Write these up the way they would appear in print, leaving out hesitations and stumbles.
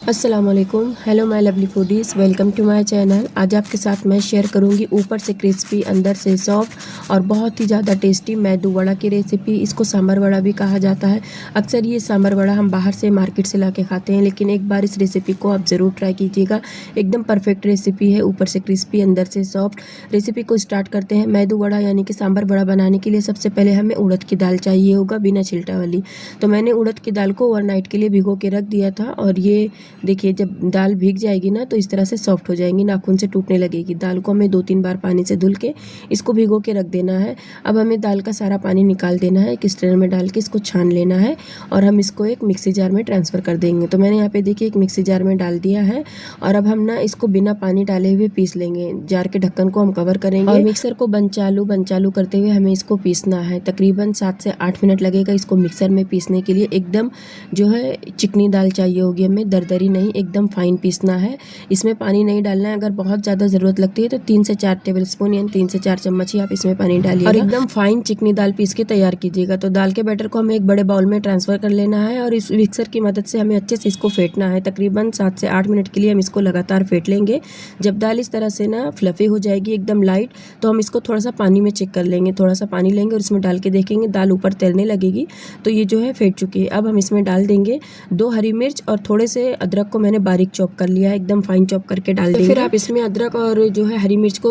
अस्सलामुअलैकुम, hello my lovely foodies, welcome to my channel. आज आपके साथ मैं शेयर करूंगी ऊपर से क्रिस्पी अंदर से सॉफ्ट और बहुत ही ज़्यादा टेस्टी मेदू वड़ा की रेसिपी। इसको सांभर वड़ा भी कहा जाता है। अक्सर ये सांभर वड़ा हम बाहर से मार्केट से ला के खाते हैं, लेकिन एक बार इस रेसिपी को आप ज़रूर ट्राई कीजिएगा। एकदम परफेक्ट रेसिपी है, ऊपर से क्रिस्पी अंदर से सॉफ्ट। रेसिपी को स्टार्ट करते हैं। मेदू वड़ा यानी कि सांभर वड़ा बनाने के लिए सबसे पहले हमें उड़द की दाल चाहिए होगा, बिना छिलटा वाली। तो मैंने उड़द की दाल को ओवरनाइट के लिए भिगो के रख दिया था, और ये देखिए जब दाल भीग जाएगी ना तो इस तरह से सॉफ्ट हो जाएंगी, नाखून से टूटने लगेगी। दाल को हमें 2-3 बार पानी से धुल के इसको भिगो के रख देना है। अब हमें दाल का सारा पानी निकाल देना है, एक स्ट्रेनर में डाल के इसको छान लेना है और हम इसको एक मिक्सी जार में ट्रांसफ़र कर देंगे। तो मैंने यहाँ पे देखिए एक मिक्सी जार में डाल दिया है, और अब हम ना इसको बिना पानी डाले हुए पीस लेंगे। जार के ढक्कन को हम कवर करेंगे और मिक्सर को बंद चालू करते हुए हमें इसको पीसना है। तकरीबन 7 से 8 मिनट लगेगा इसको मिक्सर में पीसने के लिए। एकदम जो है चिकनी दाल चाहिए होगी हमें, दरदरी नहीं, एकदम फाइन पीसना है। इसमें पानी नहीं डालना है। अगर बहुत ज़्यादा ज़रूरत लगती है तो 3 से 4 टेबलस्पून यानी 3 से 4 चम्मच ही आप इसमें पानी डालिए और एकदम फाइन चिकनी दाल पीस के तैयार कीजिएगा। तो दाल के बैटर को हमें एक बड़े बाउल में ट्रांसफ़र कर लेना है, और इस मिक्सर की मदद से हमें अच्छे से इसको फेंटना है। तकरीबन 7 से 8 मिनट के लिए हम इसको लगातार फेंट लेंगे। जब दाल इस तरह से ना फ्लफ़ी हो जाएगी एकदम लाइट, तो हम इसको थोड़ा सा पानी में चेक कर लेंगे। थोड़ा सा पानी लेंगे और इसमें डाल के देखेंगे, दाल ऊपर तैरने लगेगी तो ये जो है फेंट चुकी है। अब हम इसमें डाल देंगे 2 हरी मिर्च और थोड़े से अदरक को मैंने बारीक चॉप कर लिया है, एकदम फाइन चॉप करके डाल देंगे। फिर आप इसमें अदरक और जो है हरी मिर्च को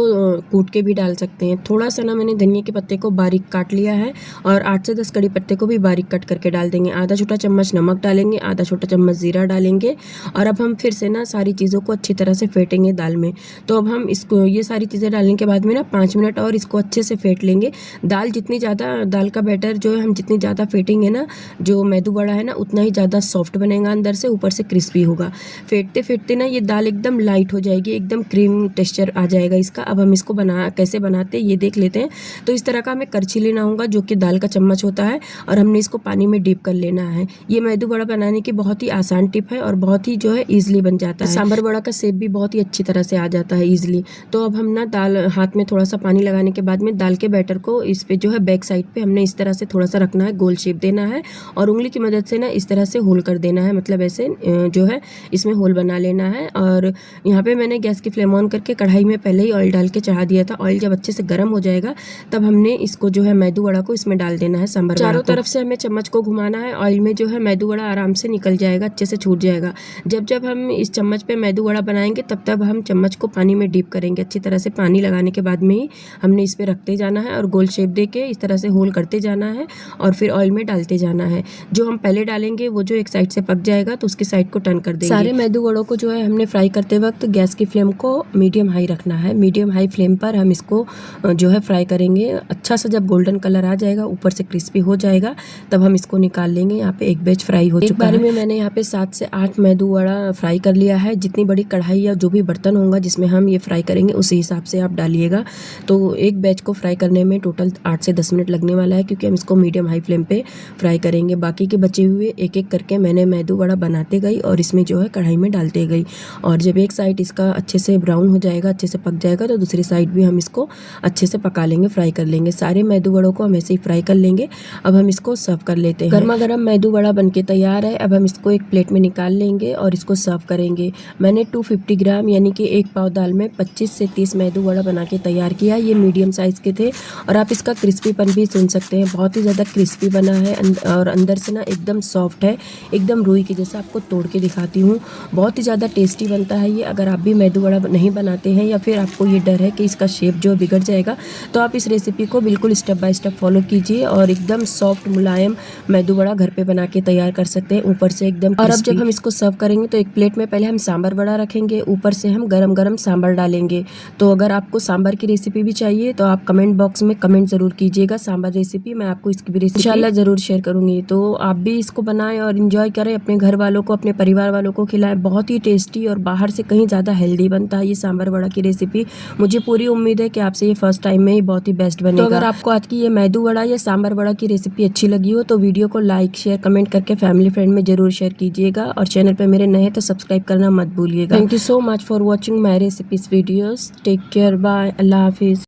कूट के भी डाल सकते हैं। थोड़ा सा ना मैंने धनिया के पत्ते को बारीक काट लिया है, और 8 से 10 कड़ी पत्ते को भी बारीक कट करके डाल देंगे। आधा छोटा चम्मच नमक डालेंगे, आधा छोटा चम्मच ज़ीरा डालेंगे, और अब हम फिर से ना सारी चीज़ों को अच्छी तरह से फेंटेंगे दाल में। तो अब हम इसको ये सारी चीज़ें डालने के बाद में ना 5 मिनट और इसको अच्छे से फेंट लेंगे। दाल जितनी ज़्यादा, दाल का बैटर जो है हम जितनी ज़्यादा फेंटेंगे ना, जो मेदू वड़ा है ना, उतना ही ज़्यादा सॉफ्ट बनेगा, अंदर से ऊपर से क्रिस्पी होगा। फेंटते फेंटते ना ये दाल एकदम लाइट हो जाएगी, एकदम क्रीम टेक्सचर आ जाएगा इसका। अब हम इसको कैसे बनाते हैं ये देख लेते हैं। तो इस तरह का हमें करछी लेना होगा, जो कि दाल का चम्मच होता है, और हमने इसको पानी में डिप कर लेना है। ये मेदू वड़ा बनाने की बहुत ही आसान टिप है, और बहुत ही जो है ईजिली बन जाता है। सांभर वड़ा का शेप भी बहुत ही अच्छी तरह से आ जाता है ईजिली। तो अब हम ना दाल, हाथ में थोड़ा सा पानी लगाने के बाद में दाल के बैटर को इस पे जो है बैक साइड पे हमने इस तरह से थोड़ा सा रखना है, गोल शेप देना है, और उंगली की मदद से ना इस तरह से होल कर देना है, मतलब ऐसे जो है इसमें होल बना लेना है। और यहाँ पे मैंने गैस की फ्लेम ऑन करके कढ़ाई में पहले ही ऑयल डाल के चढ़ा दिया था। ऑयल जब अच्छे से गर्म हो जाएगा तब हमने इसको जो है मेदू वड़ा को इसमें डाल देना है, सांभर चारों तरफ से हमें चम्मच को घुमाना है। ऑयल में जो है मेदू वड़ा आराम से निकल जाएगा, अच्छे से छूट जाएगा। जब जब हम इस चम्मच पे मेदू वड़ा बनाएंगे तब तब हम चम्मच को पानी में डीप करेंगे। अच्छी तरह से पानी लगाने के बाद में ही हमने इस पर रखते जाना है, और गोल शेप दे के इस तरह से होल करते जाना है, और फिर ऑयल में डालते जाना है। जो हम पहले डालेंगे वो जो एक साइड से पक जाएगा तो उसकी साइड को टर्न कर देंगे। सारे मेदू वड़ों को जो है हमने फ्राई करते वक्त गैस की फ्लेम को मीडियम हाई रखना है। मीडियम हाई फ्लेम पर हम इसको जो है फ्राई करेंगे। अच्छा सा जब गोल्डन कलर आ जाएगा, ऊपर से क्रिस्पी हो जाएगा, तब हम इसको निकाल लेंगे। यहाँ पे एक बैच फ्राई हो चुका है। एक बार में मैंने यहाँ पे 7 से 8 मेदू वड़ा फ्राई कर लिया है। जितनी बड़ी कढ़ाई या जो भी बर्तन होगा जिसमें हम ये फ्राई करेंगे उसी हिसाब से आप डालिएगा। तो एक बैच को फ्राई करने में टोटल 8 से 10 मिनट लगने वाला है, क्योंकि हम इसको मीडियम हाई फ्लेम पे फ्राई करेंगे। बाकी के बचे हुए एक एक करके मैंने मेदू वड़ा बनाते गई और इसमें जो है कढ़ाई में डालते गई। और जब एक साइड इसका अच्छे से ब्राउन हो जाएगा, अच्छे से पक जाएगा, तो दूसरी साइड भी हम इसको अच्छे से पका लेंगे, फ्राई कर लेंगे। सारे मेदू वड़ों को हम ऐसे ही फ्राई कर लेंगे। अब हम इसको सर्व कर लेते हैं। गर्मा गर्म मेदू वड़ा बनके तैयार है। अब हम इसको एक प्लेट में निकाल लेंगे और इसको सर्व करेंगे। मैंने 250 ग्राम यानी कि 1 पाव दाल में 25 से 30 मेदू वड़ा बना के तैयार किया। ये मीडियम साइज़ के थे, और आप इसका क्रिस्पीपन भी सुन सकते हैं, बहुत ही ज़्यादा क्रिस्पी बना है, और अंदर से ना एकदम सॉफ्ट है, एकदम रुई के जैसा। आपको तोड़ के दिखाती हूँ, बहुत ही ज़्यादा टेस्टी बनता है ये। अगर आप भी मेदू वड़ा नहीं बनाते हैं, या फिर आपको ये डर है कि इसका शेप जो बिगड़ जाएगा, तो आप इस रेसिपी को बिल्कुल स्टेप बाय स्टेप फॉलो कीजिए, और एकदम सॉफ्ट मुलायम मेदू वड़ा घर पे बना के तैयार कर सकते हैं, ऊपर से एकदम। और अब जब हम इसको सर्व करेंगे तो एक प्लेट में पहले हम सांभर वड़ा रखेंगे, ऊपर से हम गरम गरम सांभर डालेंगे। तो अगर आपको सांभर की रेसिपी भी चाहिए तो आप कमेंट बॉक्स में कमेंट ज़रूर कीजिएगा सांभर रेसिपी। मैं आपको इसकी भी रेसिपी इंशाल्लाह ज़रूर शेयर करूँगी। तो आप भी इसको बनाएं और इन्जॉय करें, अपने घर वालों को, अपने परिवार वालों को खिलाएं। बहुत ही टेस्टी और बाहर से कहीं ज़्यादा हेल्दी बनता है ये सांभर वड़ा की रेसिपी। मुझे पूरी उम्मीद है कि आपसे ये फर्स्ट टाइम में ही बहुत ही बेस्ट बनेगा। तो अगर आपको आज की ये मेदू वड़ा या सांभर वड़ा की रेसिपी अच्छी लगी हो तो वीडियो को लाइक, शेयर, कमेंट करके फैमिली फ्रेंड में जरूर शेयर कीजिएगा, और चैनल पर मेरे नए हैं तो सब्सक्राइब करना मत भूलिएगा। Thank you so much for watching my recipes videos. Take care, bye, अल्लाह हाफिज़।